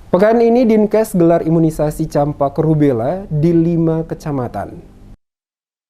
Pekan ini Dinkes gelar imunisasi campak rubella di 5 kecamatan.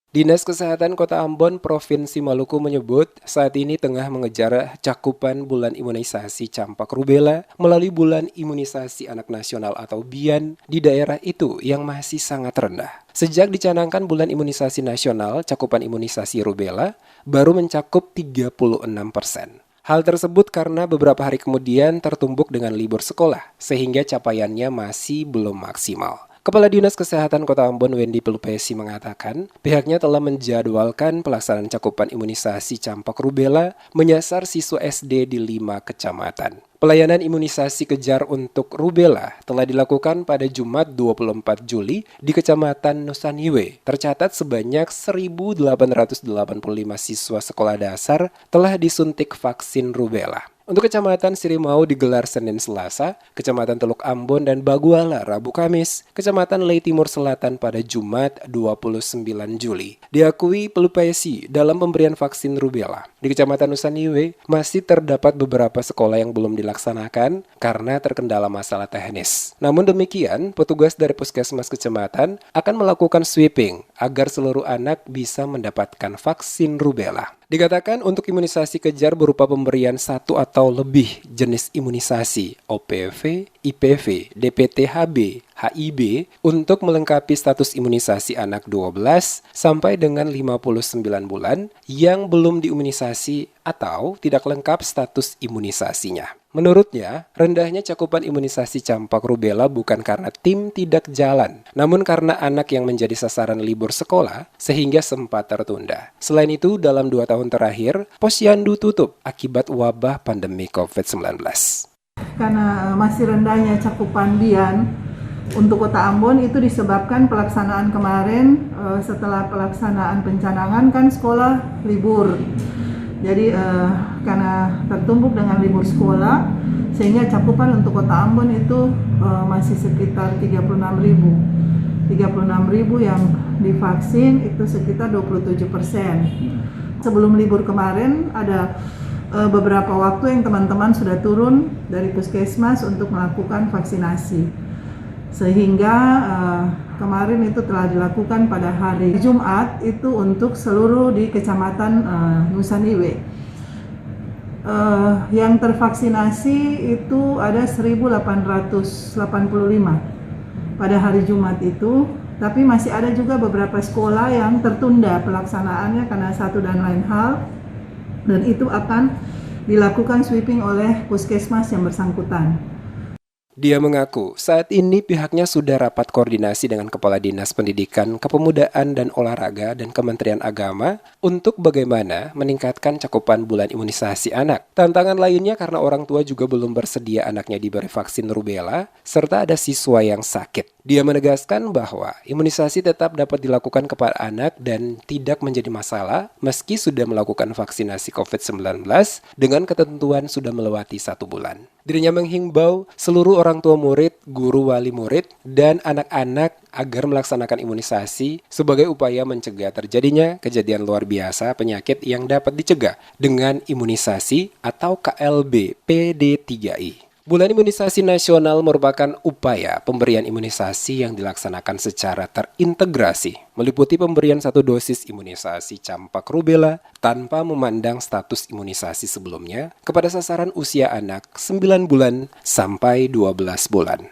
Dinas Kesehatan Kota Ambon, Provinsi Maluku menyebut saat ini tengah mengejar cakupan bulan imunisasi campak rubella melalui Bulan Imunisasi Anak Nasional atau BIAN di daerah itu yang masih sangat rendah. Sejak dicanangkan Bulan Imunisasi Nasional, cakupan imunisasi rubella baru mencakup 36%. Hal tersebut karena beberapa hari kemudian tertumbuk dengan libur sekolah, sehingga capaiannya masih belum maksimal. Kepala Dinas Kesehatan Kota Ambon Wendy Pelupesi mengatakan, pihaknya telah menjadwalkan pelaksanaan cakupan imunisasi campak rubella menyasar siswa SD di 5 kecamatan. Pelayanan imunisasi kejar untuk rubella telah dilakukan pada Jumat 24 Juli di Kecamatan Nusaniwe. Tercatat sebanyak 1.885 siswa sekolah dasar telah disuntik vaksin rubella. Untuk Kecamatan Sirimau digelar Senin Selasa, Kecamatan Teluk Ambon dan Baguala Rabu Kamis, Kecamatan Lei Timur Selatan pada Jumat 29 Juli. Diakui Pelupesi dalam pemberian vaksin rubella. Di Kecamatan Nusaniwe masih terdapat beberapa sekolah yang belum dilaksanakan karena terkendala masalah teknis. Namun demikian, petugas dari Puskesmas Kecamatan akan melakukan sweeping agar seluruh anak bisa mendapatkan vaksin rubella. Dikatakan untuk imunisasi kejar berupa pemberian satu atau lebih jenis imunisasi OPV, IPV, DPT-HB, HIB untuk melengkapi status imunisasi anak 12 sampai dengan 59 bulan yang belum diimunisasi atau tidak lengkap status imunisasinya. Menurutnya, rendahnya cakupan imunisasi campak rubella bukan karena tim tidak jalan, namun karena anak yang menjadi sasaran libur sekolah sehingga sempat tertunda. Selain itu, dalam 2 tahun terakhir, Posyandu tutup akibat wabah pandemi COVID-19. Karena masih rendahnya cakupan BIAN untuk Kota Ambon itu disebabkan pelaksanaan kemarin setelah pelaksanaan pencanangan kan sekolah libur. Jadi karena tertumbuk dengan libur sekolah sehingga cakupan untuk Kota Ambon itu masih sekitar 36.000 yang divaksin itu sekitar 27%. Sebelum libur kemarin ada beberapa waktu yang teman-teman sudah turun dari puskesmas untuk melakukan vaksinasi. Sehingga kemarin itu telah dilakukan pada hari Jumat itu untuk seluruh di Kecamatan Nusaniwe. Yang tervaksinasi itu ada 1.885 pada hari Jumat itu, tapi masih ada juga beberapa sekolah yang tertunda pelaksanaannya karena satu dan lain hal, dan itu akan dilakukan sweeping oleh puskesmas yang bersangkutan. Dia mengaku saat ini pihaknya sudah rapat koordinasi dengan Kepala Dinas Pendidikan, Kepemudaan dan Olahraga dan Kementerian Agama untuk bagaimana meningkatkan cakupan bulan imunisasi anak. Tantangan lainnya karena orang tua juga belum bersedia anaknya diberi vaksin rubella, serta ada siswa yang sakit. Dia menegaskan bahwa imunisasi tetap dapat dilakukan kepada anak dan tidak menjadi masalah meski sudah melakukan vaksinasi COVID-19 dengan ketentuan sudah melewati 1 bulan. Dirinya menghimbau seluruh orang tua murid, guru wali murid, dan anak-anak agar melaksanakan imunisasi sebagai upaya mencegah terjadinya kejadian luar biasa penyakit yang dapat dicegah dengan imunisasi atau KLB PD3I. Bulan Imunisasi Nasional merupakan upaya pemberian imunisasi yang dilaksanakan secara terintegrasi, meliputi pemberian 1 dosis imunisasi campak rubella tanpa memandang status imunisasi sebelumnya kepada sasaran usia anak 9 bulan sampai 12 bulan.